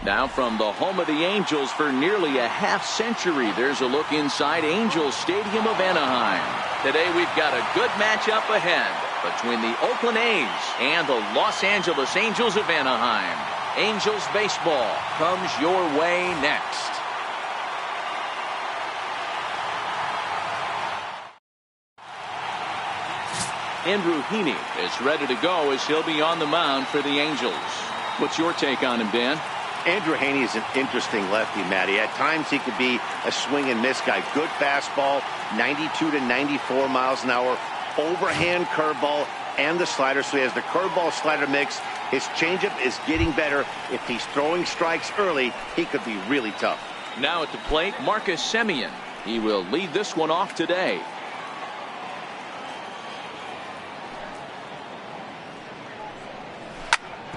Now from the home of the Angels for nearly a half-century, there's a look inside Angels Stadium of Anaheim. Today we've got a good matchup ahead between the Oakland A's and the Los Angeles Angels of Anaheim. Angels baseball comes your way next. Andrew Heaney is ready to go as he'll be on the mound for the Angels. What's your take on him, Dan? Andrew Heaney is an interesting lefty, Matty. At times he could be a swing and miss guy. Good fastball, 92 to 94 miles an hour, overhand curveball, and the slider. So he has the curveball slider mix. His changeup is getting better. If he's throwing strikes early, he could be really tough. Now at the plate, Marcus Semien. He will lead this one off today.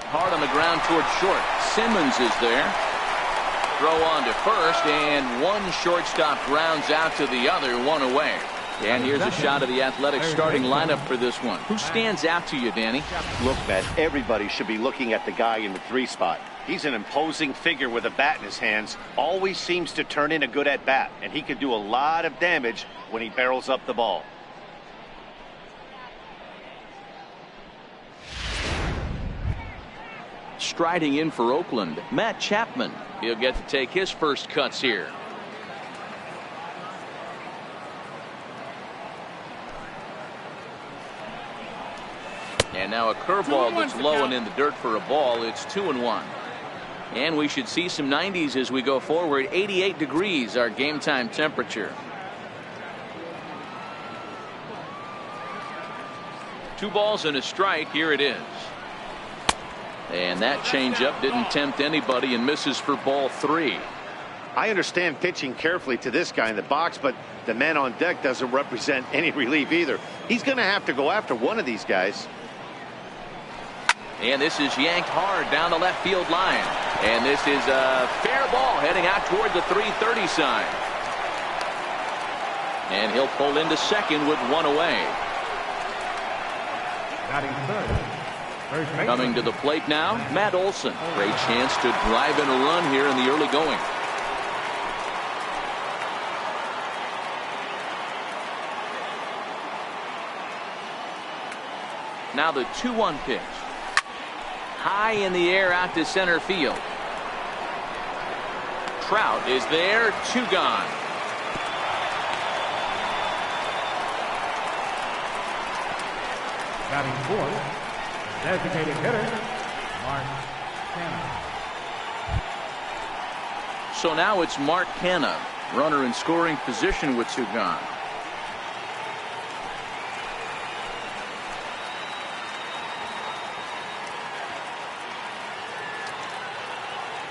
Hard on the ground toward short. Simmons is there. Throw on to first, and one shortstop grounds out to the other, one away. And here's a shot of the Athletics starting lineup for this one. Who stands out to you, Danny? Look, Matt, everybody should be looking at the guy in the 3 spot. He's an imposing figure with a bat in his hands. Always seems to turn in a good at bat, and he can do a lot of damage when he barrels up the ball. Striding in for Oakland, Matt Chapman. He'll get to take his first cuts here. And now a curveball that's low and in the dirt for a ball. It's 2-1. And we should see some 90s as we go forward. 88 degrees our game time temperature. 2 balls and a strike. Here it is. And that changeup didn't tempt anybody and misses for ball 3. I understand pitching carefully to this guy in the box, but the man on deck doesn't represent any relief either. He's going to have to go after one of these guys. And this is yanked hard down the left field line. And this is a fair ball heading out toward the 330 side. And he'll pull into second with 1 away. Batting third. Coming to the plate now, Matt Olson. Great chance to drive in a run here in the early going. Now the 2-1 pitch. High in the air out to center field. Trout is there, 2 gone. Batting fourth. Designated hitter, Mark Canha. So now it's Mark Canha, runner in scoring position with 2 gone.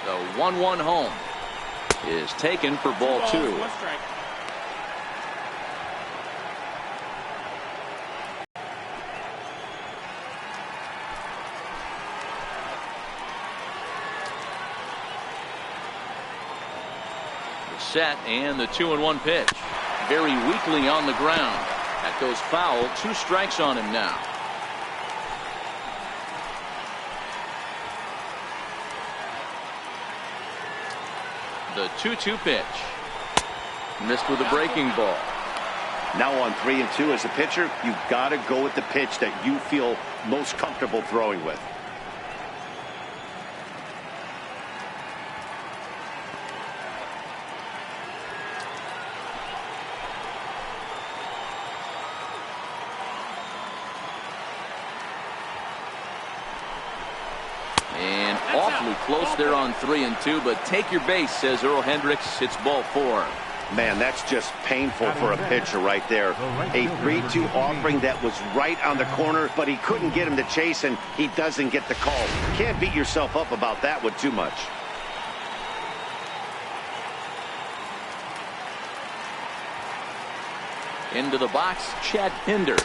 The 1-1 home is taken for ball 2. Set and the 2-1 pitch. Very weakly on the ground. That goes foul. 2 strikes on him now. The 2-2 pitch. Missed with a breaking ball. Now on 3-2 as a pitcher, you've got to go with the pitch that you feel most comfortable throwing with. Awfully close there on 3-2, but take your base, says Earl Hendricks. It's ball 4. Man, that's just painful for a pitcher right there. A 3-2 offering that was right on the corner, but he couldn't get him to chase, and he doesn't get the call. Can't beat yourself up about that one too much. Into the box, Chad Pinder.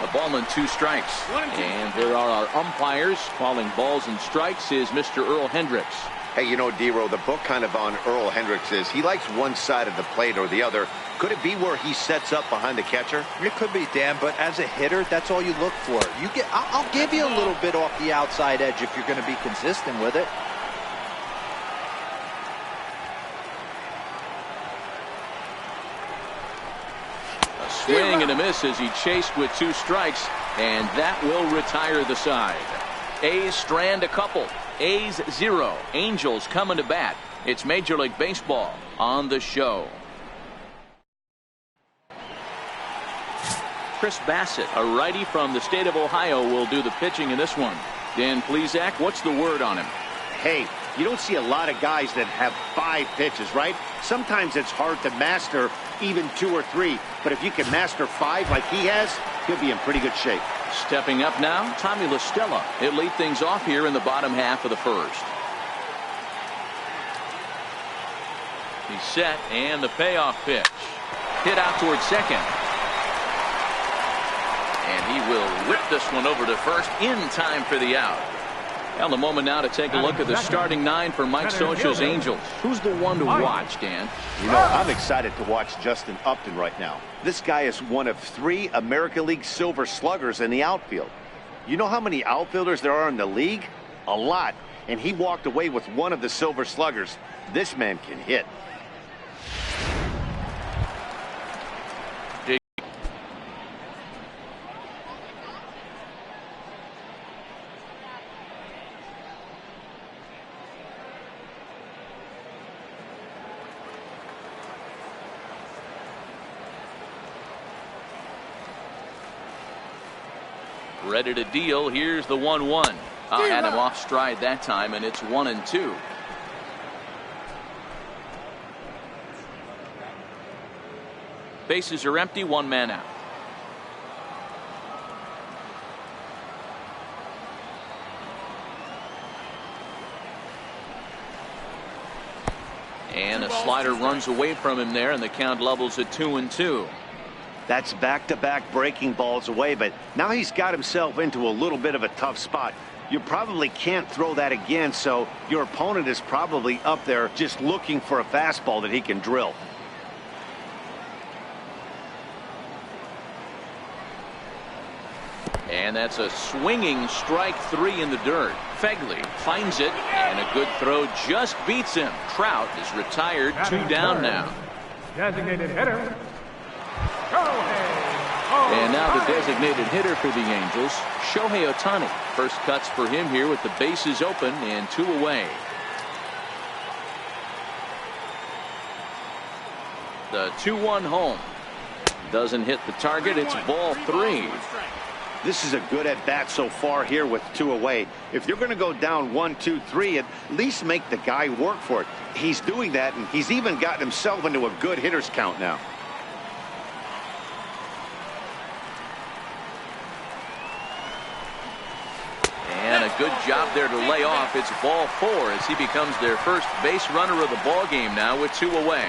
A ball and 2 strikes. And there are our umpires calling balls and strikes is Mr. Earl Hendricks. Hey, you know, D-Row, the book kind of on Earl Hendricks is he likes one side of the plate or the other. Could it be where he sets up behind the catcher? It could be, Dan, but as a hitter, that's all you look for. I'll give you a little bit off the outside edge if you're going to be consistent with it. Swing and a miss as he chased with 2 strikes, and that will retire the side. A's strand a couple. A's 0. Angels coming to bat. It's Major League Baseball on the Show. Chris Bassett, a righty from the state of Ohio, will do the pitching in this one. Dan Plesac, what's the word on him? Hey, you don't see a lot of guys that have 5 pitches, right? Sometimes it's hard to master even 2 or 3. But if you can master 5 like he has, he'll be in pretty good shape. Stepping up now, Tommy La Stella. He'll lead things off here in the bottom half of the first. He's set, and the payoff pitch. Hit out towards second. And he will whip this one over to first in time for the out. Well, the moment now to take a look at the starting 9 for Mike Scioscia's Angels. Who's the one to watch, Dan? You know, I'm excited to watch Justin Upton right now. This guy is one of 3 American League Silver Sluggers in the outfield. You know how many outfielders there are in the league? A lot. And he walked away with one of the Silver Sluggers. This man can hit. Ready to deal. Here's the 1-1. Had him off stride that time, and it's 1-2. Bases are empty, 1 man out. And a slider runs away from him there, and the count levels at 2-2. That's back-to-back breaking balls away, but now he's got himself into a little bit of a tough spot. You probably can't throw that again, so your opponent is probably up there just looking for a fastball that he can drill. And that's a swinging strike 3 in the dirt. Fegley finds it, and a good throw just beats him. Trout is retired, 2 down now. Designated hitter. And now the designated hitter for the Angels, Shohei Ohtani. First cuts for him here with the bases open and 2 away. The 2-1 home. Doesn't hit the target. It's ball 3. This is a good at-bat so far here with 2 away. If you're going to go down 1, 2, 3, at least make the guy work for it. He's doing that, and he's even gotten himself into a good hitter's count now. And a good job there to lay off. It's ball 4 as he becomes their first base runner of the ball game now with 2 away.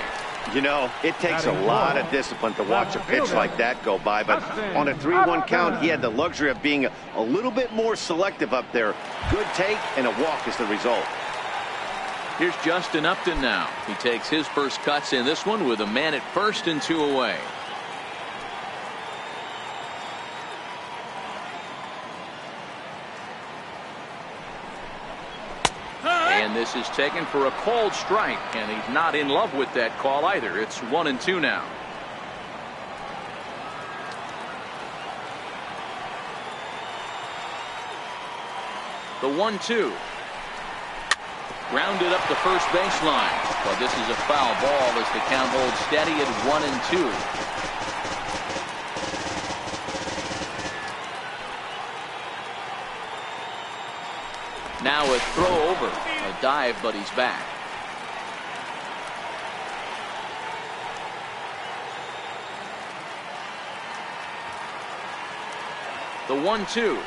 You know, it takes a lot of discipline to watch a pitch like that go by, but on a 3-1 count, he had the luxury of being a little bit more selective up there. Good take, and a walk is the result. Here's Justin Upton now. He takes his first cuts in this one with a man at first and 2 away. And this is taken for a called strike, and he's not in love with that call either. It's 1-2 now. The 1-2. Grounded up the first baseline, but this is a foul ball as the count holds steady at 1-2. Now a throw over, a dive, but he's back. The 1-2.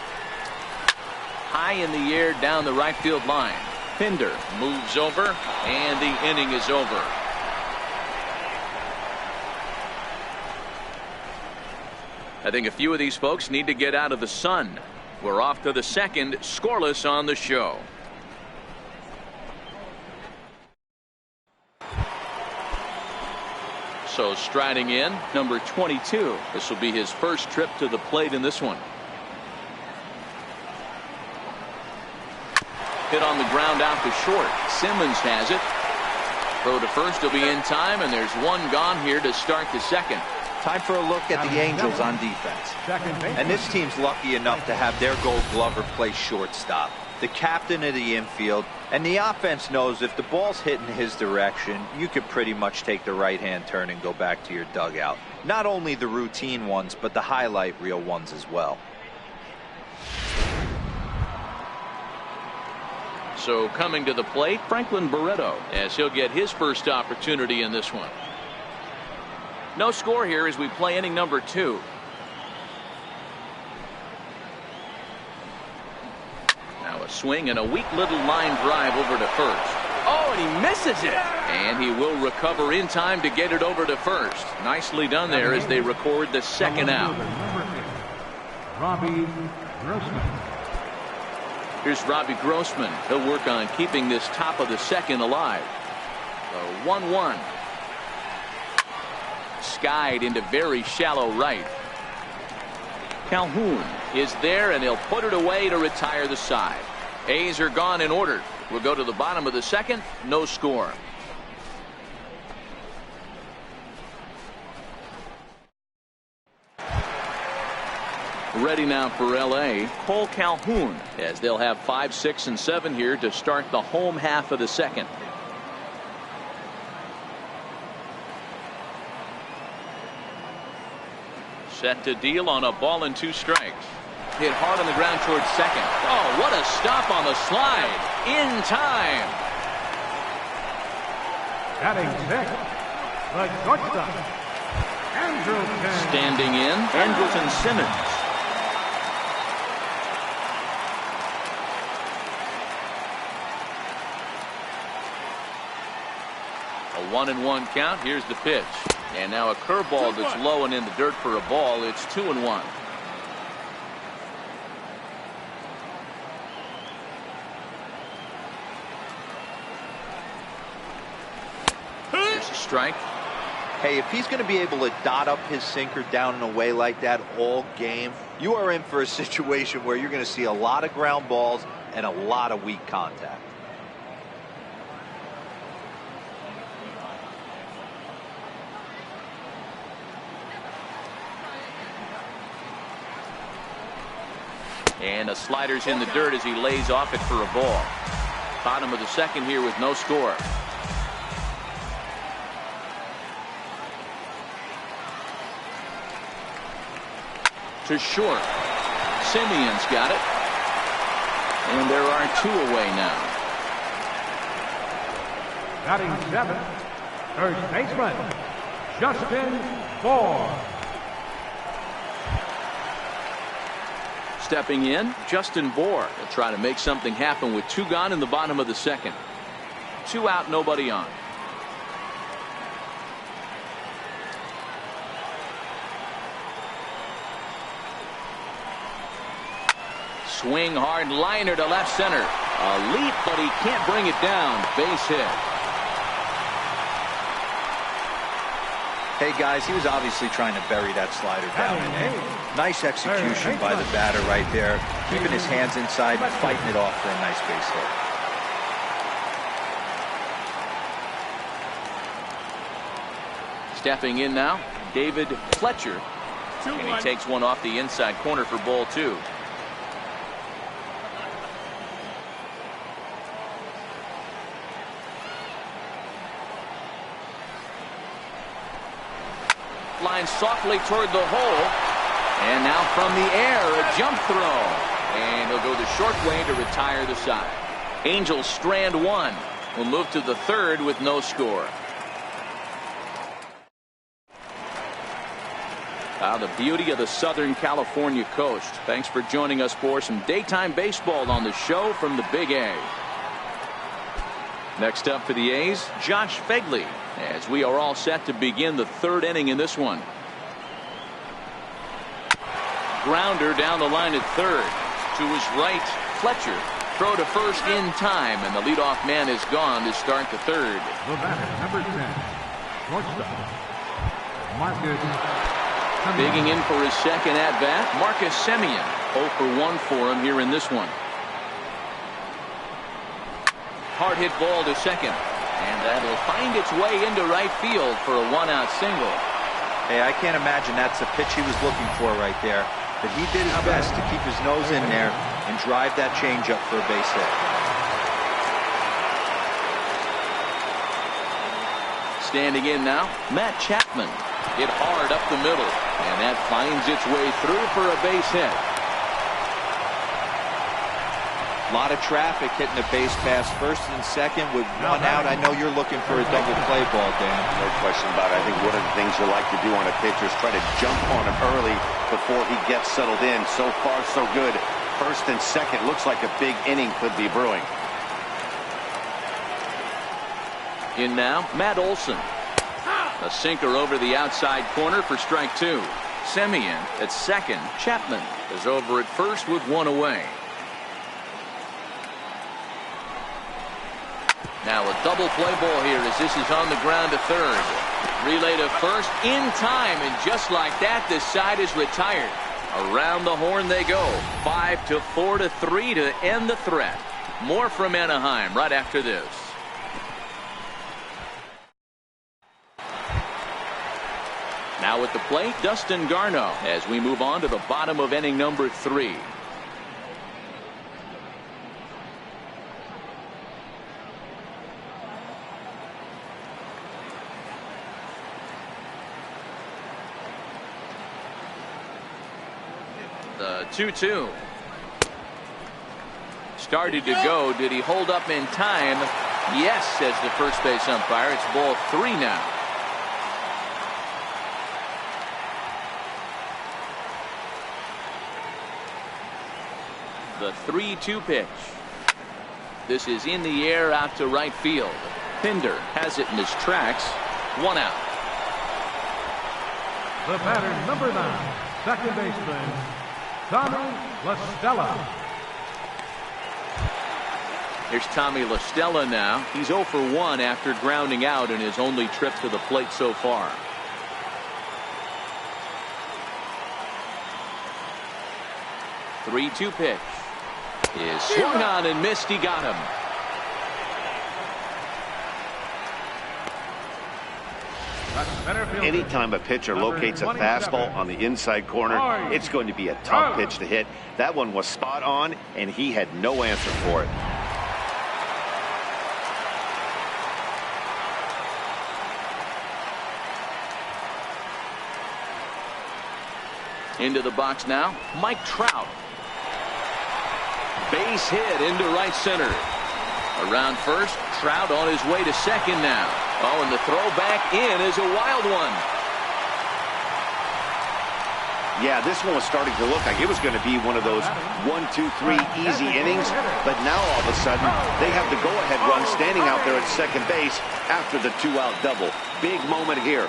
High in the air down the right field line. Pinder moves over, and the inning is over. I think a few of these folks need to get out of the sun. We're off to the second, scoreless on the Show. So striding in, number 22. This will be his first trip to the plate in this one. Hit on the ground out to short. Simmons has it. Throw to first will be in time, and there's 1 gone here to start the second. Time for a look at the Angels on defense. And this team's lucky enough to have their Gold Glover play shortstop, the captain of the infield, and the offense knows if the ball's hitting his direction, you could pretty much take the right-hand turn and go back to your dugout. Not only the routine ones, but the highlight reel ones as well. So coming to the plate, Franklin Barreto, as he'll get his first opportunity in this one. No score here as we play inning number 2. Now a swing and a weak little line drive over to first. Oh, and he misses it. And he will recover in time to get it over to first. Nicely done there as they record the second out. Robbie Grossman. Here's Robbie Grossman. He'll work on keeping this top of the second alive. 1-1. Skied into very shallow right. Calhoun is there, and he'll put it away to retire the side. A's are gone in order. We'll go to the bottom of the second. No score. Ready now for L.A. Cole Calhoun, as they'll have 5, 6, and 7 here to start the home half of the second. Set to deal on a ball and 2 strikes. Hit hard on the ground towards second. Oh, what a stop on the slide. In time. Batting 6, the shortstop, Andrelton. Standing in, Andrelton Simmons. A 1-1 count. Here's the pitch. And now a curveball that's low and in the dirt for a ball. It's 2-1. Here's a strike. Hey, if he's going to be able to dot up his sinker down and away like that all game, you are in for a situation where you're going to see a lot of ground balls and a lot of weak contact. And a slider's in the dirt as he lays off it for a ball. Bottom of the second here with no score. To short. Simeon's got it. And there are 2 away now. Batting 7, first baseman, Justin Ford. Stepping in, Justin Bohr will try to make something happen with 2 gone in the bottom of the second. 2 out, nobody on. Swing hard liner to left center. A leap, but he can't bring it down. Base hit. Hey guys, he was obviously trying to bury that slider down in there. Nice execution by the batter right there, keeping his hands inside and fighting it off for a nice base hit. Stepping in now, David Fletcher, and he takes one off the inside corner for ball 2. Line softly toward the hole, and now from the air a jump throw, and he'll go the short way to retire the side. Angels strand 1. We'll move to the third with no score. The beauty of the Southern California coast. Thanks for joining us for some daytime baseball on the show from the Big A. Next up for the A's, Josh Phegley, as we are all set to begin the 3rd inning in this one. Grounder down the line at 3rd. To his right, Fletcher. Throw to first in time, and the leadoff man is gone to start the 3rd. The batter, number 10, shortstop, Marcus. Digging in for his second at-bat, Marcus Semien. 0 for 1 for him here in this one. Hard hit ball to second, and that'll find its way into right field for a 1-out single. Hey, I can't imagine that's the pitch he was looking for right there. But he did his best to keep his nose in there and drive that changeup for a base hit. Standing in now, Matt Chapman. Hit hard up the middle, and that finds its way through for a base hit. A lot of traffic hitting the base pass first and second with one out. I know you're looking for a double play ball, Dan. No question about it. I think one of the things you like to do on a pitcher is try to jump on him early before he gets settled in. So far, so good. First and second looks like a big inning could be brewing. In now, Matt Olson. A sinker over the outside corner for strike two. Semien at second. Chapman is over at first with one away. Now a double play ball here as this is on the ground to third. Relay to first in time, and just like that, this side is retired. Around the horn they go. 5-4-3 to end the threat. More from Anaheim right after this. Now at the plate, Dustin Garneau as we move on to the bottom of inning number 3. The 2-2. Started to go. Did he hold up in time? Yes, says the first base umpire. It's ball 3 now. The 3-2 pitch. This is in the air out to right field. Pinder has it in his tracks. 1 out. The batter, number 9, second baseman, Tommy La Stella. Here's Tommy La Stella now. He's 0 for 1 after grounding out in his only trip to the plate so far. The 3-2 pitch is swung on and missed. He got him. Anytime a pitcher locates a fastball on the inside corner, it's going to be a tough pitch to hit. That one was spot on, and he had no answer for it. Into the box now, Mike Trout. Base hit into right center. Around first, Trout on his way to second now. Oh, and the throw back in is a wild one. Yeah, this one was starting to look like it was going to be one of those 1, 2, 3 easy innings. But now all of a sudden, they have the go-ahead run standing out there at second base after the 2-out double. Big moment here.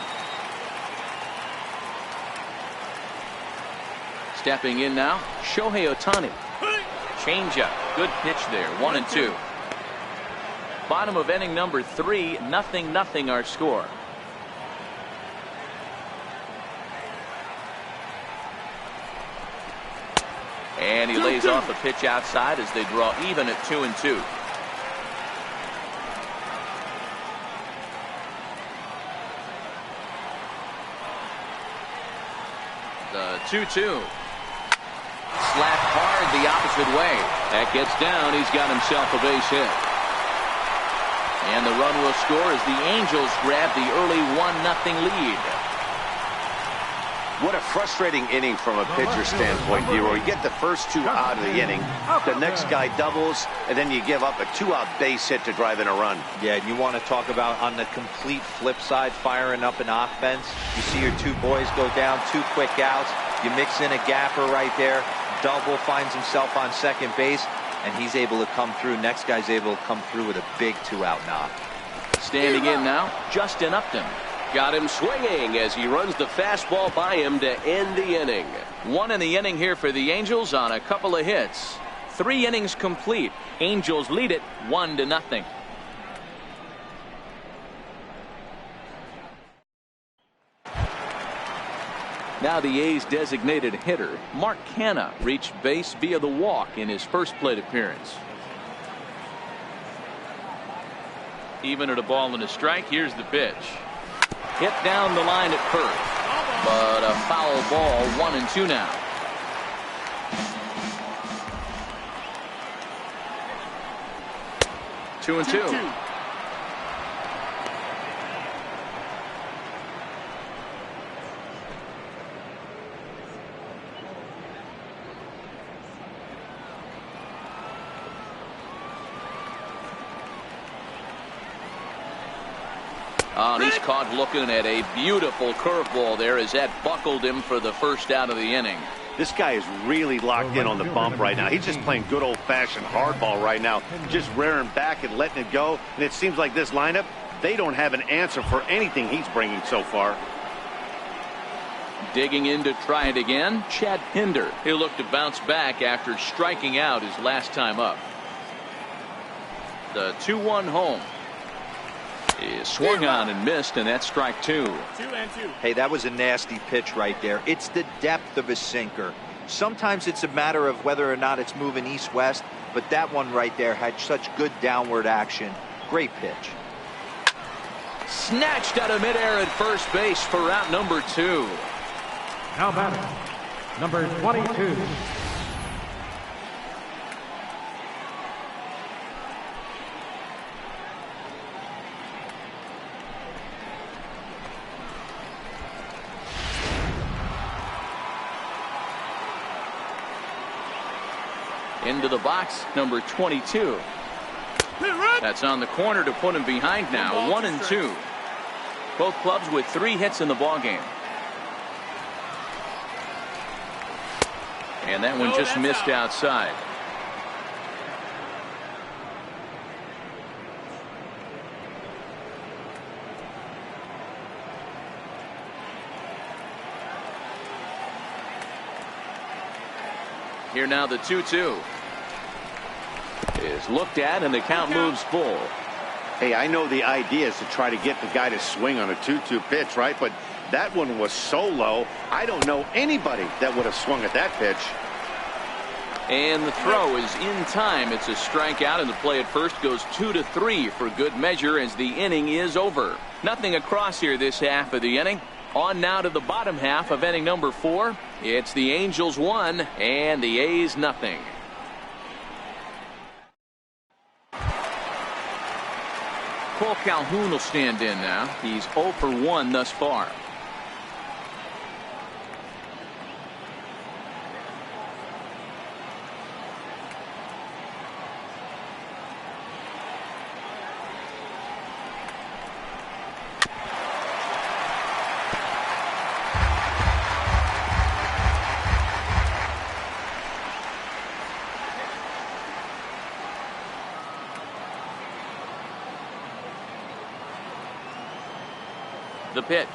Stepping in now, Shohei Ohtani. Changeup. Good pitch there. 1-2. Bottom of inning number 3. 0-0 our score. And he lays off a pitch outside as they draw even at 2-2. The 2-2. Slapped hard the opposite way. That gets down. He's got himself a base hit. And the run will score as the Angels grab the early 1-0 lead. What a frustrating inning from a pitcher's standpoint, Dero. You get the first 2 out of the inning. The next guy doubles, and then you give up a 2-out base hit to drive in a run. Yeah, and you want to talk about on the complete flip side, firing up an offense. You see your 2 boys go down, 2 quick outs. You mix in a gapper right there. Double, finds himself on second base, and he's able to come through. Next guy's able to come through with a big 2-out knock. Standing in now, Justin Upton. Got him swinging as he runs the fastball by him to end the inning. 1 in the inning here for the Angels on a couple of hits. 3 innings complete. Angels lead it 1-0. Now the A's designated hitter, Mark Canha, reached base via the walk in his first plate appearance. Even at a ball and a strike, here's the pitch. Hit down the line at first. But a foul ball, 1-2 now. Two and two. Oh, and he's caught looking at a beautiful curveball there as that buckled him for the first out of the inning. This guy is really locked in on the bump right now. He's just playing good old-fashioned hardball right now, just rearing back and letting it go. And it seems like this lineup, they don't have an answer for anything he's bringing so far. Digging in to try it again, Chad Pinder. He'll look to bounce back after striking out his last time up. The 2-1 home. Is swung on and missed, and that's strike two. 2-2. Hey, that was a nasty pitch right there. It's the depth of a sinker. Sometimes it's a matter of whether or not it's moving east-west, but that one right there had such good downward action. Great pitch. Snatched out of midair at first base for out number 2. Now batting, number 22. Into the box, number 22. That's on the corner to put him behind now. 1-2. Both clubs with 3 hits in the ballgame. And that one just missed outside. Here now the 2-2 is looked at, and the count moves full. Hey, I know the idea is to try to get the guy to swing on a 2-2 pitch, right? But that one was so low, I don't know anybody that would have swung at that pitch. And the throw is in time. It's a strikeout, and the play at first goes 2-3 for good measure as the inning is over. Nothing across here this half of the inning. On now to the bottom half of inning number 4. It's the Angels 1 and the A's nothing. Paul Calhoun will stand in now. He's 0 for 1 thus far. The pitch.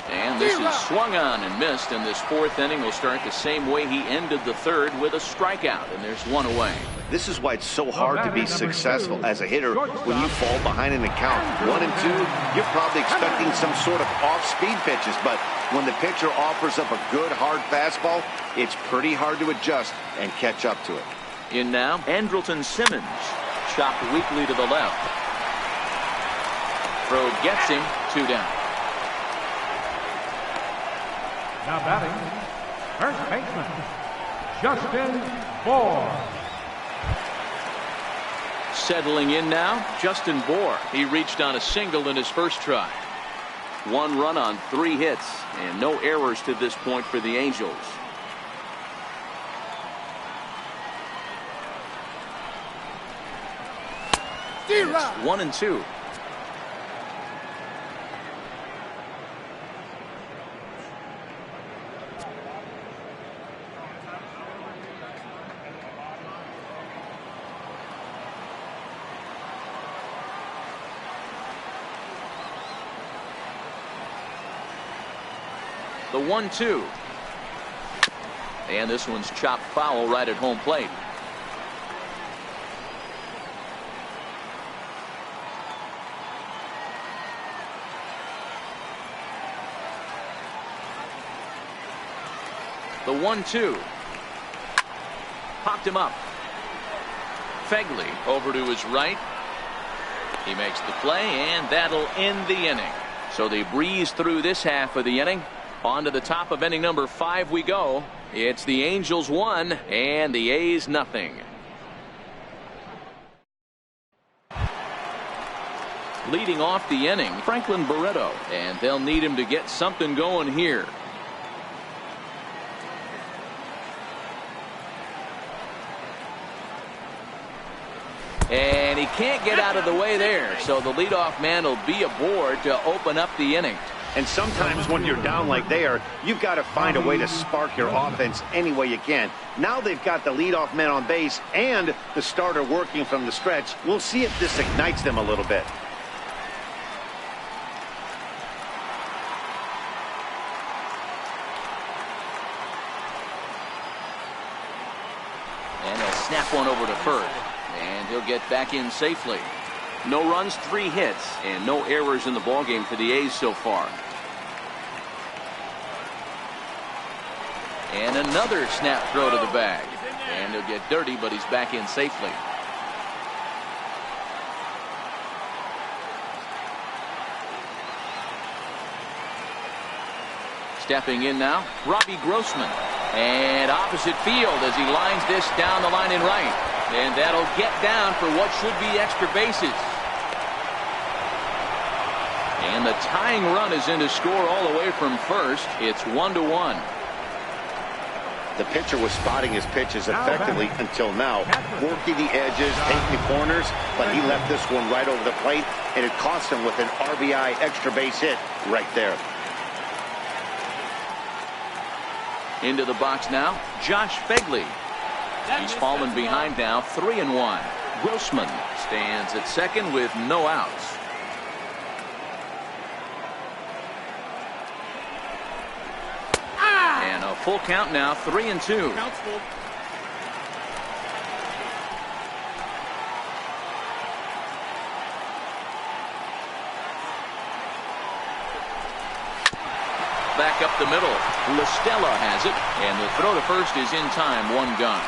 And this is swung on and missed, and this 4th inning will start the same way he ended the 3rd with a strikeout, and there's 1 away. This is why it's so hard to be successful as a hitter when you fall behind in the count. 1 and 2, you're probably expecting some sort of off-speed pitches, but when the pitcher offers up a good hard fastball, it's pretty hard to adjust and catch up to it. In now, Andrelton Simmons, chopped weakly to the left. Throw gets him, 2 down. Now batting, first baseman, Justin Bour. Settling in now, Justin Bour. He reached on a single in his first try. 1 run on 3 hits, and no errors to this point for the Angels. It's 1-2. The 1-2. And this one's chopped foul right at home plate. The 1-2. Popped him up. Fegley over to his right. He makes the play, and that'll end the inning. So they breeze through this half of the inning. On to the top of inning number 5 we go. It's the Angels 1 and the A's nothing. Leading off the inning, Franklin Barreto, and they'll need him to get something going here. And he can't get out of the way there, so the leadoff man will be aboard to open up the inning. And sometimes when you're down like they are, you've got to find a way to spark your offense any way you can. Now they've got the leadoff man on base and the starter working from the stretch. We'll see if this ignites them a little bit. And he'll snap one over to first. And he'll get back in safely. No runs, 3 hits, and no errors in the ballgame for the A's so far. And another snap throw to the bag. And he'll get dirty, but he's back in safely. Stepping in now, Robbie Grossman. And opposite field as he lines this down the line in right. And that'll get down for what should be extra bases. And the tying run is in to score all the way from first. It's 1-1. The pitcher was spotting his pitches effectively until now, working the edges, taking the corners, but he left this one right over the plate, and it cost him with an RBI extra base hit right there. Into the box now, Josh Phegley. He's fallen behind now, 3-1. Grossman stands at second with no outs. And a full count now, 3-2. Back up the middle. LaStella has it, and the throw to first is in time, 1 gun.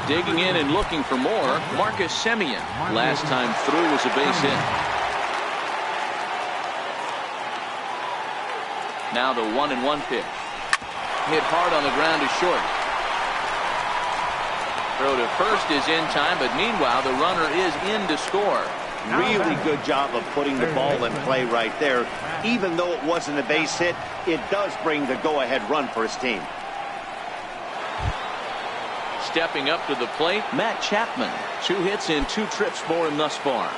Digging in and looking for more, Marcus Semien. Last time through was a base hit. Now the 1-1 pitch. Hit hard on the ground to short. Throw to first is in time, but meanwhile the runner is in to score. Really good job of putting the ball in play right there. Even though it wasn't a base hit, it does bring the go-ahead run for his team. Stepping up to the plate, Matt Chapman. 2 hits and 2 trips for him thus far.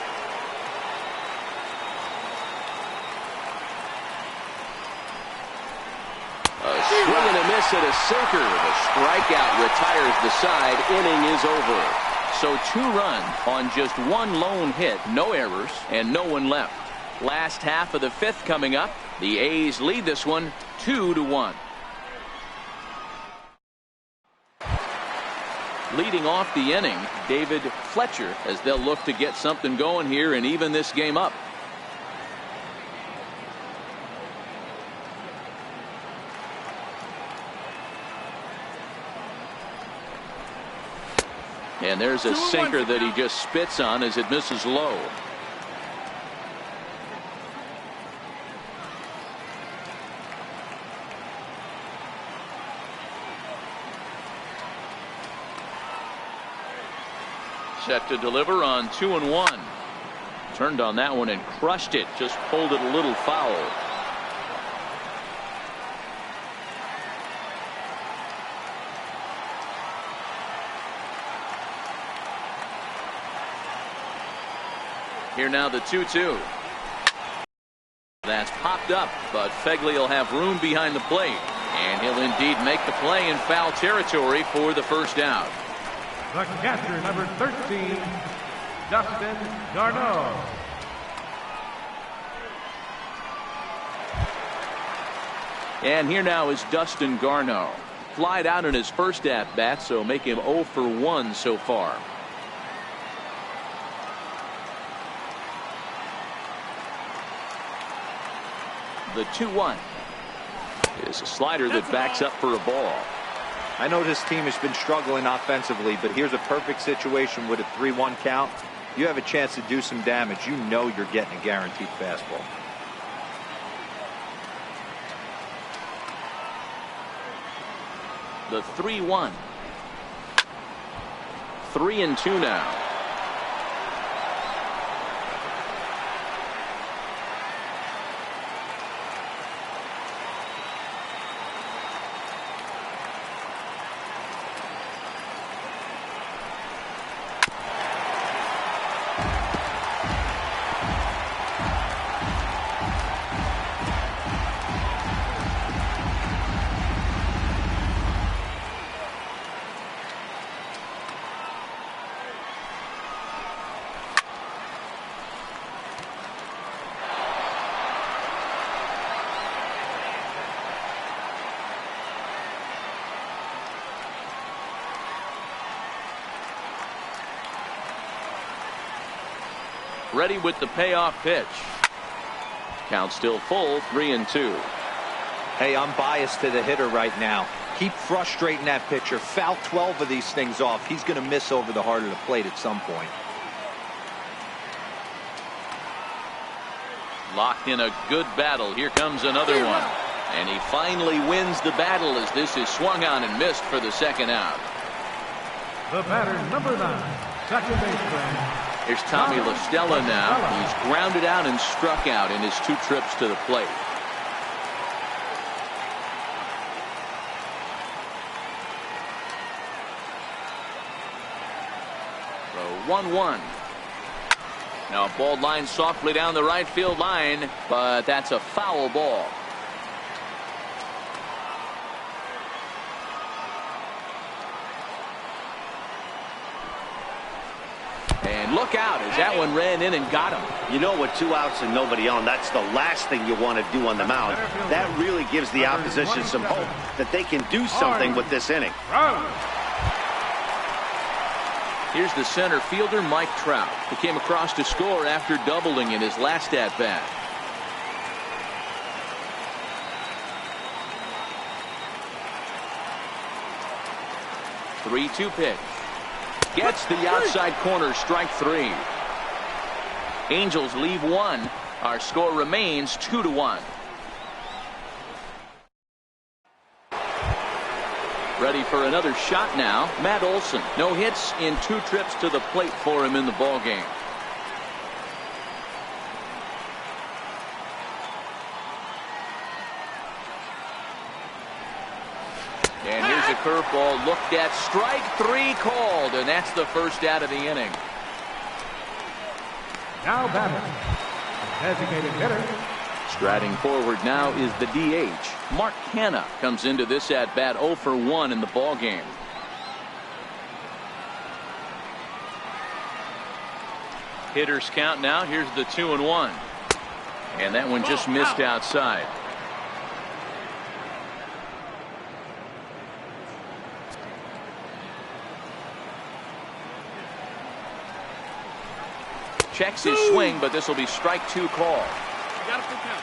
A swing and a miss at a sinker. The strikeout retires the side. Inning is over. So 2 runs on just 1 lone hit, no errors, and no one left. Last half of the 5th coming up. The A's lead this one 2-1. Leading off the inning, David Fletcher, as they'll look to get something going here and even this game up. And there's a sinker that he just spits on as it misses low. Set to deliver on 2-1. Turned on that one and crushed it. Just pulled it a little foul. Here now the 2-2. That's popped up, but Phegley will have room behind the plate. And he'll indeed make the play in foul territory for the first out. The catcher, number 13, Dustin Garneau. And here now is Dustin Garneau. Flied out in his first at-bat, so make him 0 for 1 so far. The 2-1 is a slider that backs up for a ball. I know this team has been struggling offensively, but here's a perfect situation with a 3-1 count. you have a chance to do some damage, you know you're getting a guaranteed fastball. The 3-1. 3-2 now. Ready with the payoff pitch. Count still full, 3-2. Hey, I'm biased to the hitter right now. Keep frustrating that pitcher. Foul 12 of these things off. He's going to miss over the heart of the plate at some point. Locked in a good battle. Here comes another one. And he finally wins the battle as this is swung on and missed for the second out. The batter, number 9, second baseman. Here's Tommy La Stella now. He's grounded out and struck out in his 2 trips to the plate. The 1-1. Now a ball line softly down the right field line, but that's a foul ball. And look out as that one ran in and got him. You know, with 2 outs and nobody on, that's the last thing you want to do on the mound. That really gives the opposition some hope that they can do something with this inning. Here's the center fielder, Mike Trout, who came across to score after doubling in his last at-bat. The 3-2 pitch. Gets the outside corner, strike 3. Angels leave 1. Our score remains 2-1. Ready for another shot now. Matt Olson. No hits in 2 trips to the plate for him in the ballgame. And here's a curveball looked at. Strike 3 called, and that's the first out of the inning. Now batting, designated hitter. Striding forward now is the DH. Mark Hanna comes into this at bat 0 for 1 in the ball game. Hitters count now. Here's the 2-1, and that one just missed outside. Checks his swing, but this will be strike 2 call. Got a full count.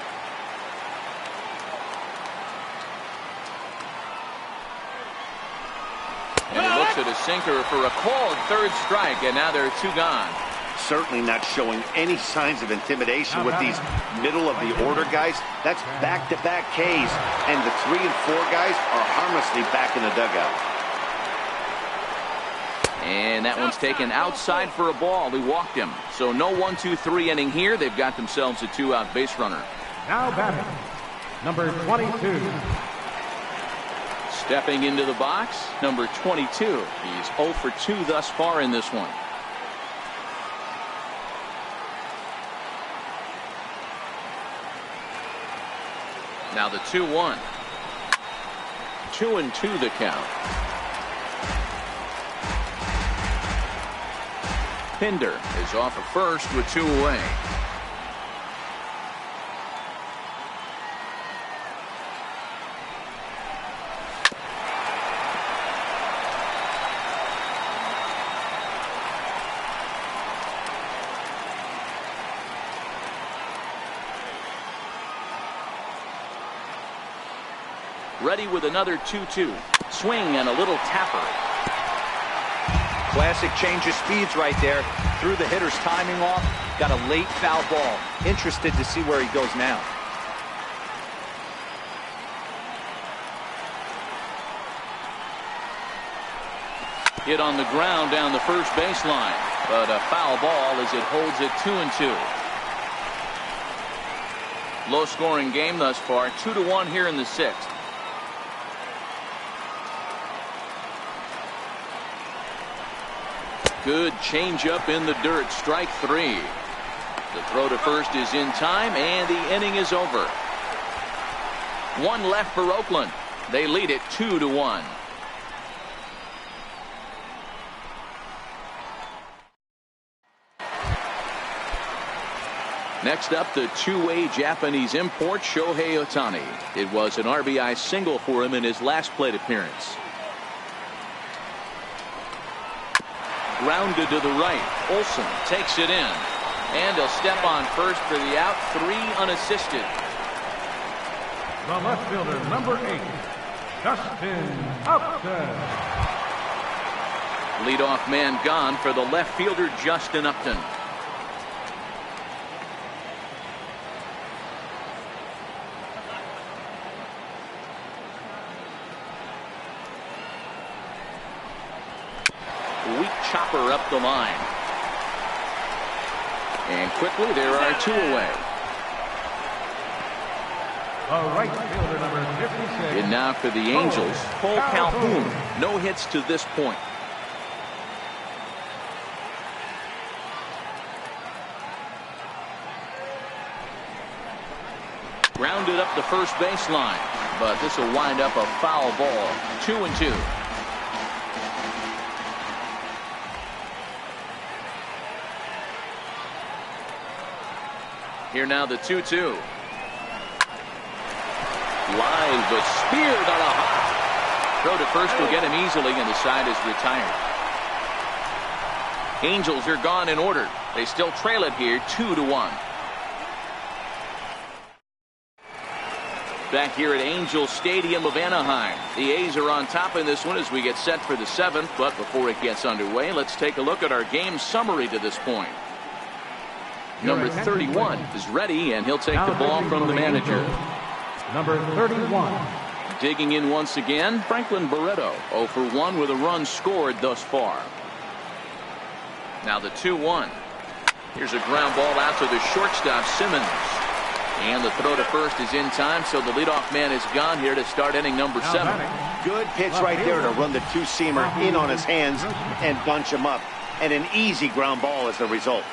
And he looks at a sinker for a called 3rd strike, and now there are 2 gone. Certainly not showing any signs of intimidation with these middle of the order guys. That's back-to-back Ks, and the 3 and 4 guys are harmlessly back in the dugout. And that one's taken outside for a ball. He walked him. So no 1-2-3 inning here. They've got themselves a 2-out base runner. Now batting, number 22. Stepping into the box, number 22. He's 0 for 2 thus far in this one. Now the 2-1. 2-2 the count. Pinder is off at first with 2 away. Ready with another 2-2. Swing and a little tapper. Classic change of speeds right there. Threw the hitter's timing off. Got a late foul ball. Interested to see where he goes now. Hit on the ground down the first baseline, but a foul ball as it holds it 2-2. Low scoring game thus far, 2-1 here in the sixth. Good changeup in the dirt, strike three. The throw to first is in time, and the inning is over. One left for Oakland. They lead it 2-1. Next up, the two-way Japanese import Shohei Ohtani. It was an RBI single for him in his last plate appearance. Grounded to the right. Olsen takes it in. And he'll step on first for the out. 3 unassisted. The left fielder, number 8, Justin Upton. Leadoff man gone for the left fielder, Justin Upton. Weak chopper up the line. And quickly there are 2 away. The right fielder, number 56. And now for the Angels, Cole Calhoun. No hits to this point. Grounded up the first baseline, but this will wind up a foul ball. 2-2. Here now the 2-2. Live, but speared on a hop. Throw to first will get him easily, and the side is retired. Angels are gone in order. They still trail it here 2-1. Back here at Angel Stadium of Anaheim. The A's are on top in this one as we get set for the 7th. But before it gets underway, let's take a look at our game summary to this point. Number 31 is ready, and he'll take the ball from the manager. Number 31. Digging in once again, Franklin Barreto. 0 for 1 with a run scored thus far. Now the 2-1. Here's a ground ball out to the shortstop, Simmons. And the throw to first is in time, so the leadoff man is gone here to start inning number 7. Good pitch right there to run the two-seamer in on his hands and bunch him up. And an easy ground ball as the result.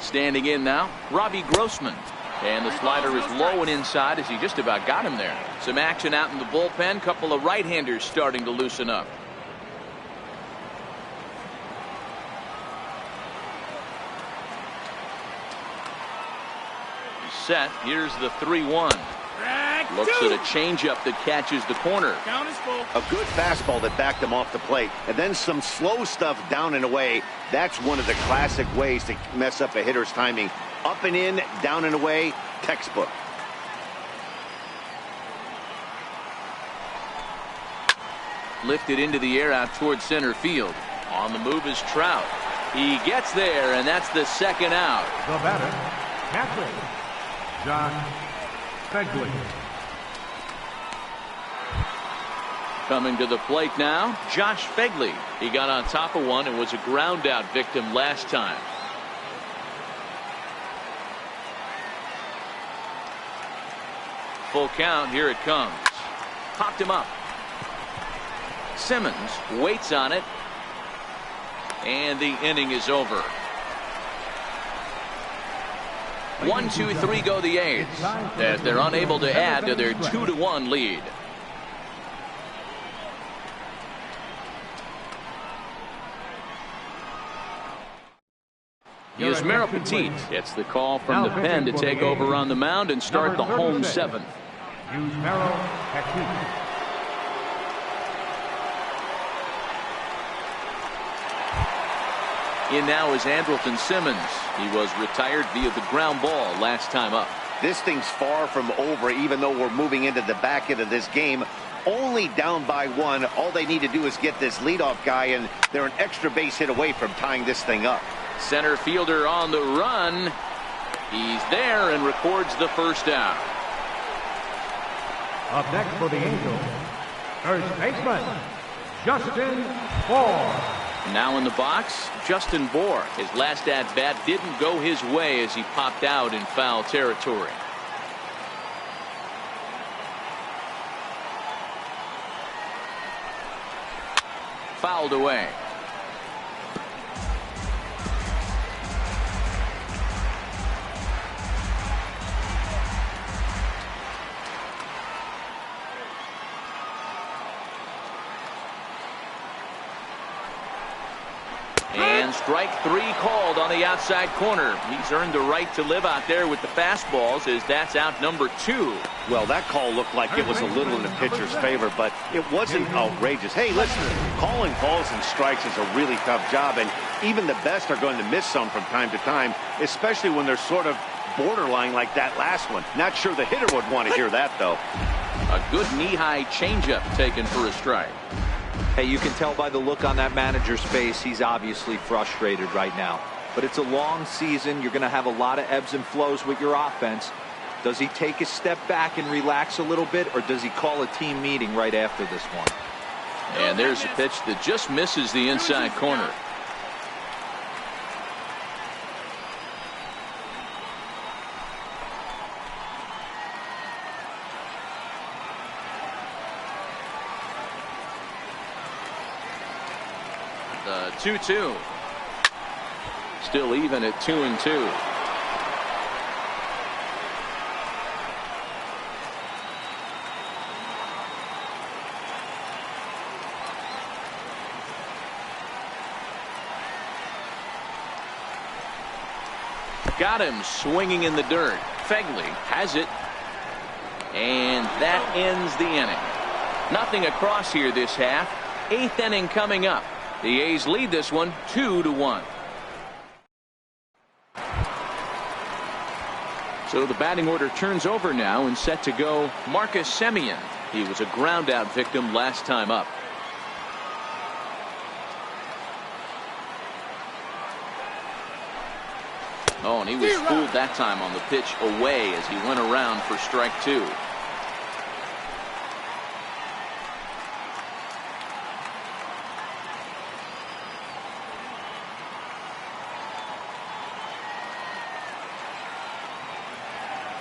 Standing in now, Robbie Grossman. And the slider is low and inside as he just about got him there. Some action out in the bullpen. Couple of right-handers starting to loosen up. He's set. Here's the 3-1. Looks at a changeup that catches the corner. A good fastball that backed him off the plate. And then some slow stuff down and away. That's one of the classic ways to mess up a hitter's timing. Up and in, down and away, textbook. Lifted into the air out towards center field. On the move is Trout. He gets there, and that's the second out. The batter, catcher, Josh Phegley. Coming to the plate now, Josh Phegley. He got on top of one and was a ground out victim last time. Full count, here it comes. Popped him up. Simmons waits on it. And the inning is over. 1, 2, 3 go the A's, as they're unable to add to their 2-1 lead. Yusmeiro Petit gets the call from the pen to take over on the mound and start the home 7th. Yusmeiro Petit. In now is Andrelton Simmons. He was retired via the ground ball last time up. This thing's far from over, even though we're moving into the back end of this game. Only down by 1. All they need to do is get this leadoff guy, and they're an extra base hit away from tying this thing up. Center fielder on the run. He's there and records the first down. Up next for the Angels, first baseman, Justin Bour. Now in the box, Justin Bour. His last at-bat didn't go his way as he popped out in foul territory. Fouled away. And strike 3 called on the outside corner. He's earned the right to live out there with the fastballs, as that's out number 2. Well, that call looked like it was a little in the pitcher's favor, but it wasn't outrageous. Hey, listen, calling balls and strikes is a really tough job, and even the best are going to miss some from time to time, especially when they're sort of borderline like that last one. Not sure the hitter would want to hear that, though. A good knee-high changeup taken for a strike. Hey, you can tell by the look on that manager's face, he's obviously frustrated right now. But it's a long season. You're going to have a lot of ebbs and flows with your offense. Does he take a step back and relax a little bit, or does he call a team meeting right after this one? And there's a pitch that just misses the inside corner. The 2-2. Still even at 2-2. Got him swinging in the dirt. Fegley has it. And that ends the inning. Nothing across here this half. 8th inning coming up. The A's lead this one 2-1. So the batting order turns over now, and set to go Marcus Semien. He was a ground out victim last time up. Oh, and he was fooled that time on the pitch away as he went around for strike 2.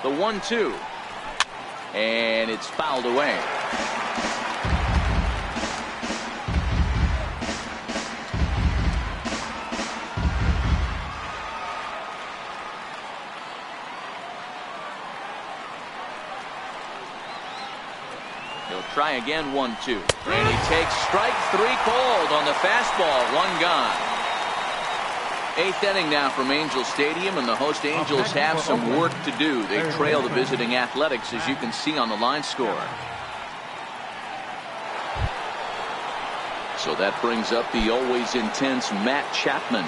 The 1-2. And it's fouled away. He'll try again. 1-2. And he takes strike 3 called on the fastball. 1 gone. 8th inning now from Angel Stadium, and the host Angels have some work to do. They trail the visiting Athletics, as you can see on the line score. So that brings up the always intense Matt Chapman.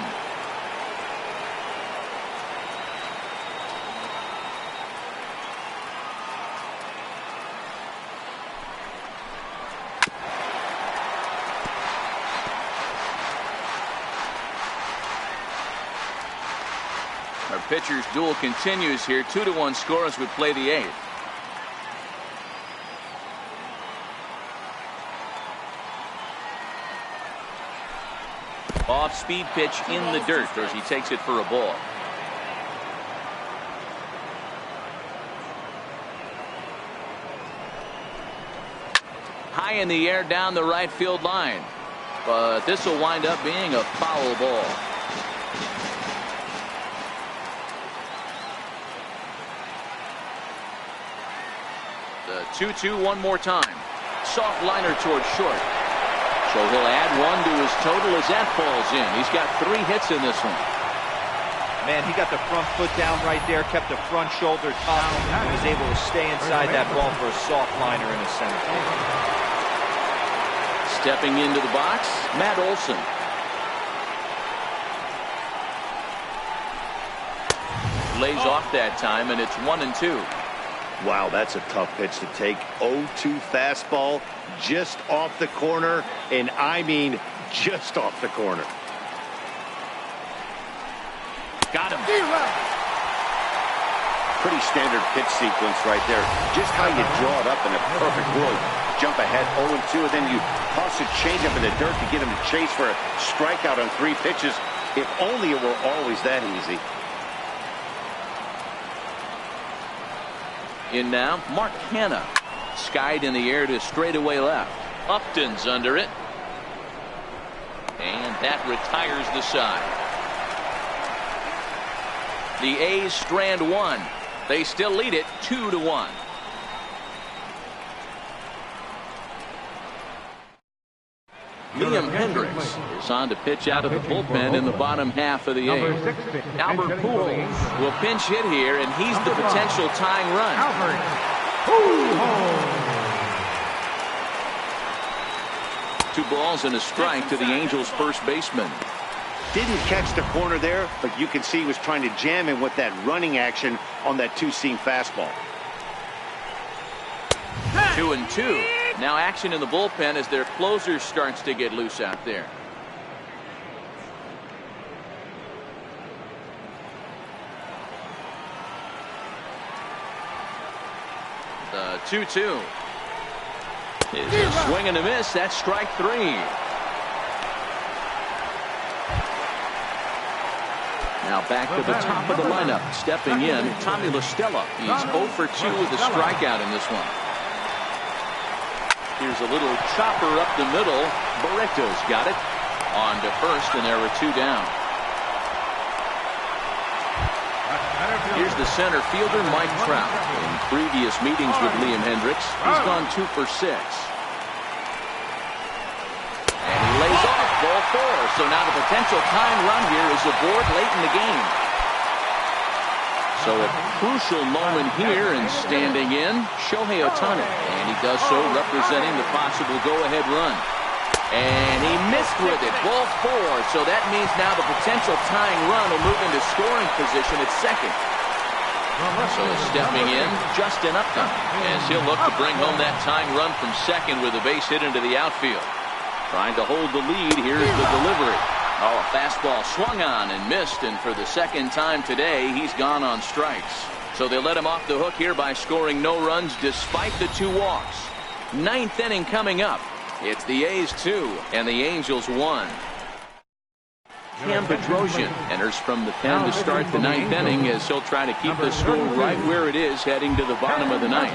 Our pitchers duel continues here. 2-1 score as we play the 8th. Off-speed pitch in the dirt as he takes it for a ball. High in the air down the right field line. But this will wind up being a foul ball. The 2-2 one more time. Soft liner towards short. So he'll add 1 to his total as that falls in. He's got 3 hits in this one. Man, he got the front foot down right there, kept the front shoulder top, and was able to stay inside that ball for a soft liner in the center field. Stepping into the box, Matt Olson. Lays off that time, and it's 1-2. Wow, that's a tough pitch to take. 0-2 fastball just off the corner, and I mean just off the corner. Got him. Pretty standard pitch sequence right there. Just how you draw it up in a perfect world. Jump ahead 0-2, and then you toss a changeup in the dirt to get him to chase for a strikeout on 3 pitches. If only it were always that easy. In now, Mark Hanna. Skied in the air to straightaway left. Upton's under it. And that retires the side. The A's strand 1. They still lead it 2-1. Liam Hendricks is on to pitch out of the bullpen in the bottom half of the 8th. Albert Pujols will pinch hit here, and he's the potential tying run. Two balls and a strike to the Angels' first baseman. Didn't catch the corner there, but you can see he was trying to jam him with that running action on that 2-seam fastball. 2-2. Now action in the bullpen as their closer starts to get loose out there. The 2-2 is a swing and a miss. That's strike 3. Now back to the top of the lineup. Stepping in, Tommy La Stella. He's 0 for 2 with a strikeout in this one. Here's a little chopper up the middle. Barreto's got it. On to first, and there were 2 down. Here's the center fielder, Mike Trout. In previous meetings with Liam Hendricks, he's gone 2 for 6. And he lays off ball 4. So now the potential tying run here is aboard late in the game. So a crucial moment here, and standing in, Shohei Ohtani. And he does so representing the possible go-ahead run. And he missed with it. Ball 4. So that means now the potential tying run will move into scoring position at second. So stepping in, Justin Upton, as he'll look to bring home that tying run from second with a base hit into the outfield. Trying to hold the lead. Here's the delivery. Oh, a fastball swung on and missed, and for the second time today, he's gone on strikes. So they let him off the hook here by scoring no runs despite the 2 walks. 9th inning coming up. It's the A's 2 and the Angels 1. Cam Bedrosian enters from the pen to start the 9th inning as he'll try to keep the score right where it is heading to the bottom of the 9th.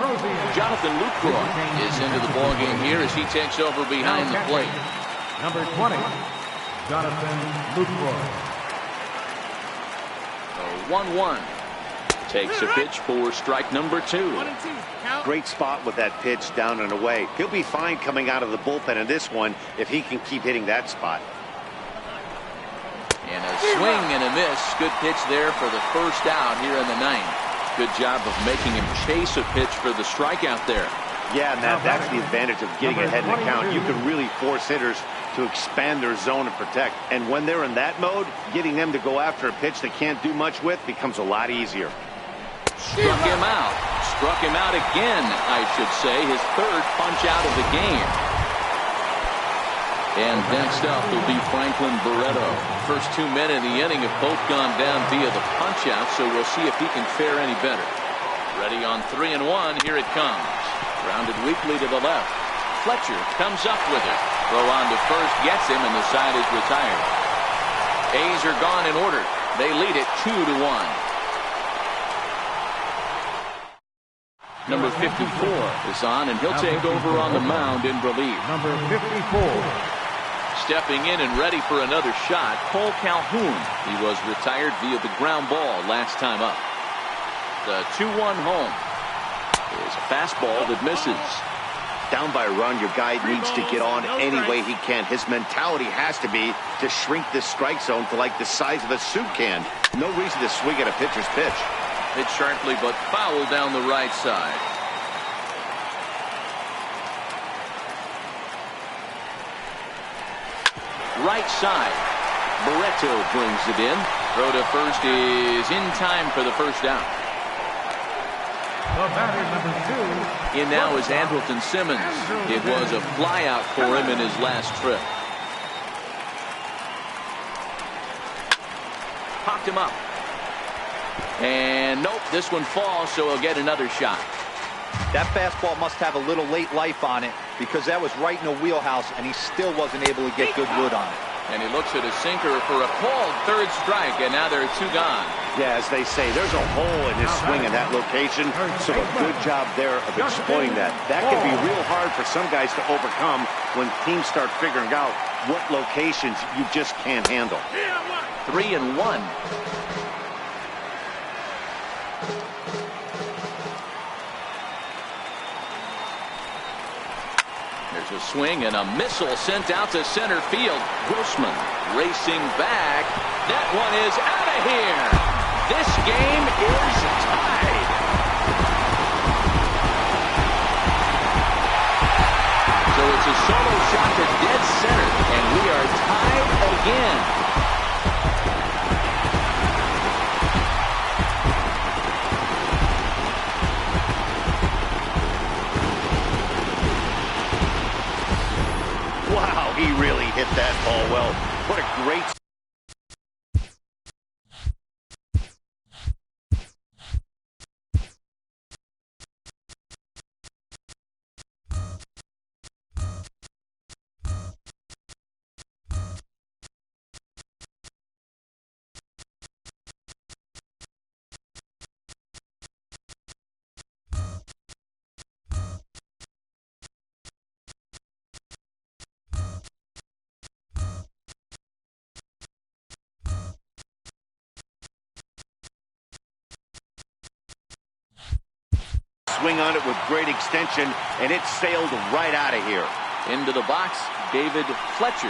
Jonathan Lucroy is into the ballgame here as he takes over behind the plate. Number 20, Jonathan Lucroy. 1-1. Takes a pitch for strike number 2. Great spot with that pitch down and away. He'll be fine coming out of the bullpen in this one if he can keep hitting that spot. And a swing and a miss. Good pitch there for the first out here in the 9th. Good job of making him chase a pitch for the strikeout there. Yeah, Matt, that's the advantage of getting ahead in the count. You can really force hitters to expand their zone and protect. And when they're in that mode, getting them to go after a pitch they can't do much with becomes a lot easier. Struck him out. Struck him out again, I should say. His 3rd punch out of the game. And next up will be Franklin Barreto. First 2 men in the inning have both gone down via the punch out, so we'll see if he can fare any better. Ready on 3-1. Here it comes. Grounded weakly to the left. Fletcher comes up with it. Throw on to first, gets him, and the side is retired. A's are gone in order. They lead it 2-1. Number 54 is on, and he'll take over on the mound in relief. Number 54. Stepping in and ready for another shot, Cole Calhoun. He was retired via the ground ball last time up. The 2-1 home is a fastball that misses. Down by a run, your guy needs to get on any way he can. His mentality has to be to shrink this strike zone to like the size of a soup can. No reason to swing at a pitcher's pitch. Hit sharply, but foul down the right side. Right side. Barreto brings it in. Throw to first is in time for the first down. The batter, number 2. In now is Andrelton Simmons. It was a flyout for him in his last trip. Popped him up. And nope, this one falls, so he'll get another shot. That fastball must have a little late life on it, because that was right in the wheelhouse, and he still wasn't able to get good wood on it. And he looks at a sinker for a called third strike, and now there are 2 gone. Yeah, as they say, there's a hole in his swing in that location, so a good job there of exploiting that. That can be real hard for some guys to overcome when teams start figuring out what locations you just can't handle. 3-1. There's a swing and a missile sent out to center field. Grossman racing back. That one is out of here. This game is tied. So it's a solo shot to dead center, and we are tied again. Wow, he really hit that ball well. What a great... swing on it with great extension, and it sailed right out of here. Into the box, David Fletcher.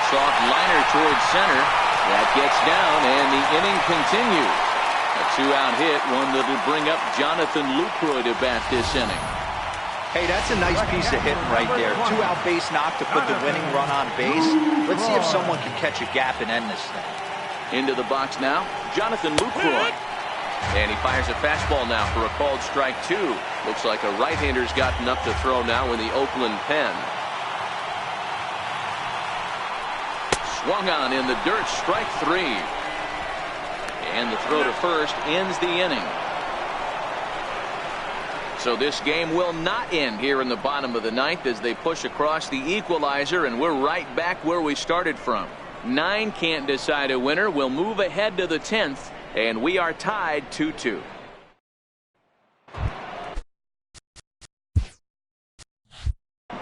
Soft liner towards center. That gets down, and the inning continues. A 2-out hit, one that'll bring up Jonathan Lucroy to bat this inning. Hey, that's a nice piece of hitting right there. 2-out base knock to put the winning run on base. Let's see if someone can catch a gap and end this thing. Into the box now, Jonathan Lucroy. And he fires a fastball now for a called strike 2. Looks like a right-hander's gotten up to throw now in the Oakland pen. Swung on in the dirt, strike 3. And the throw to first ends the inning. So this game will not end here in the bottom of the 9th as they push across the equalizer, and we're right back where we started from. 9 can't decide a winner. We'll move ahead to the 10th. And we are tied 2-2.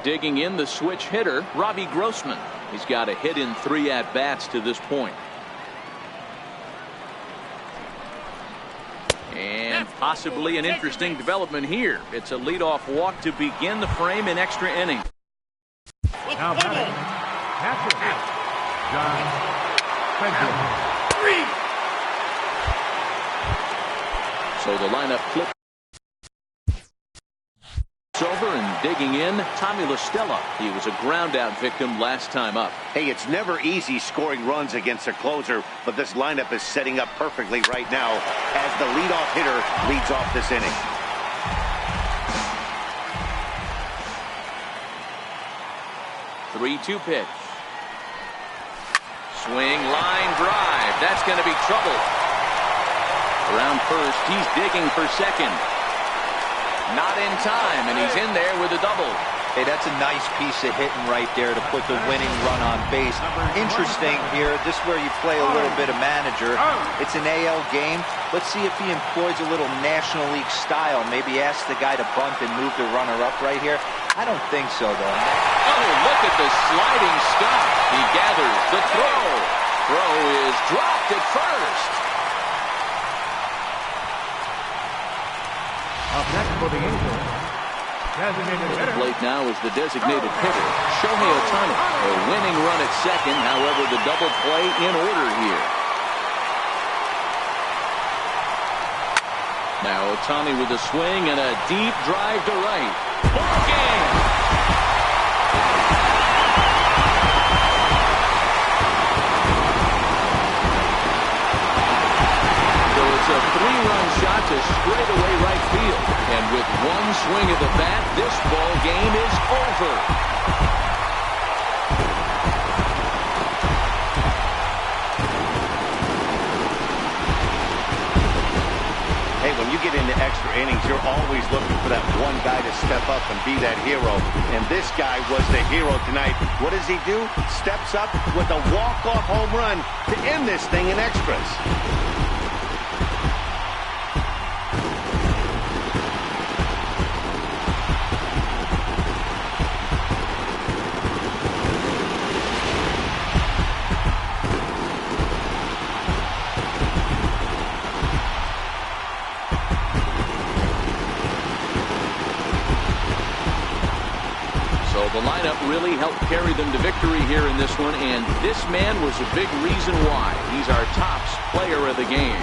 Digging in the switch hitter, Robbie Grossman. He's got a hit in 3 at-bats to this point. And possibly an interesting development here. It's a leadoff walk to begin the frame in extra innings. Now batting, catcher, John Fenton. So the lineup flips over, and digging in, Tommy La Stella. He was a ground-out victim last time up. Hey, it's never easy scoring runs against a closer, but this lineup is setting up perfectly right now as the leadoff hitter leads off this inning. Three-two pitch. Swing, line drive. That's going to be trouble. Around first, he's digging for second. Not in time, and he's in there with a double. Hey, that's a nice piece of hitting right there to put the winning run on base. Interesting here, this is where you play a little bit of manager. It's an AL game. Let's see if he employs a little National League style. Maybe ask the guy to bunt and move the runner up right here. I don't think so, though. Oh, look at the sliding stop. He gathers the throw. Throw is dropped at first. Up next for the Angels, designated The hitter. plate now is the designated hitter, Shohei Ohtani. A winning run at second, however, the double play in order here. Now Ohtani with a swing and a deep drive to right. Ball game! a 3-run shot to straightaway right field. And with one swing of the bat, this ball game is over. Hey, when you get into extra innings, you're always looking for that one guy to step up and be that hero. And this guy was the hero tonight. What does he do? Steps up with a walk-off home run to end this thing in extras. The lineup really helped carry them to victory here in this one, and this man was a big reason why. He's our top player of the game.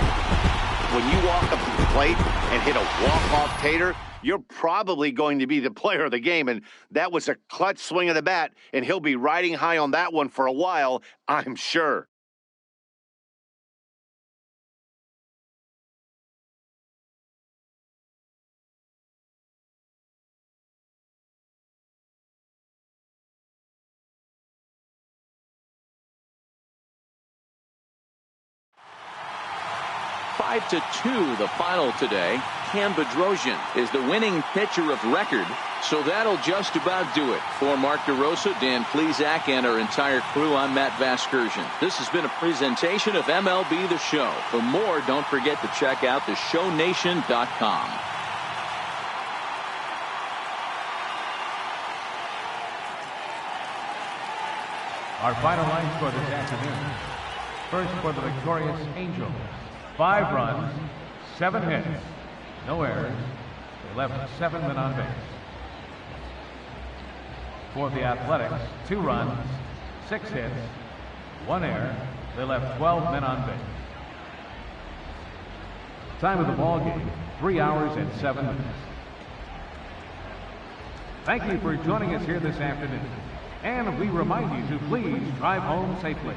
When you walk up to the plate and hit a walk-off tater, you're probably going to be the player of the game, and that was a clutch swing of the bat, and he'll be riding high on that one for a while, I'm sure. Five to 2 the final today. Cam Bedrosian is the winning pitcher of record, so that'll just about do it. For Mark DeRosa, Dan Plesac, and our entire crew, I'm Matt Vasgersian. This has been a presentation of MLB The Show. For more, don't forget to check out theshownation.com. Our final lines for this afternoon. First for the victorious Angels. 5 runs, 7 hits, no errors. They left 7 men on base. For the Athletics, 2 runs, 6 hits, 1 error. They left 12 men on base. Time of the ball game, 3 hours and 7 minutes. Thank you for joining us here this afternoon. And we remind you to please drive home safely.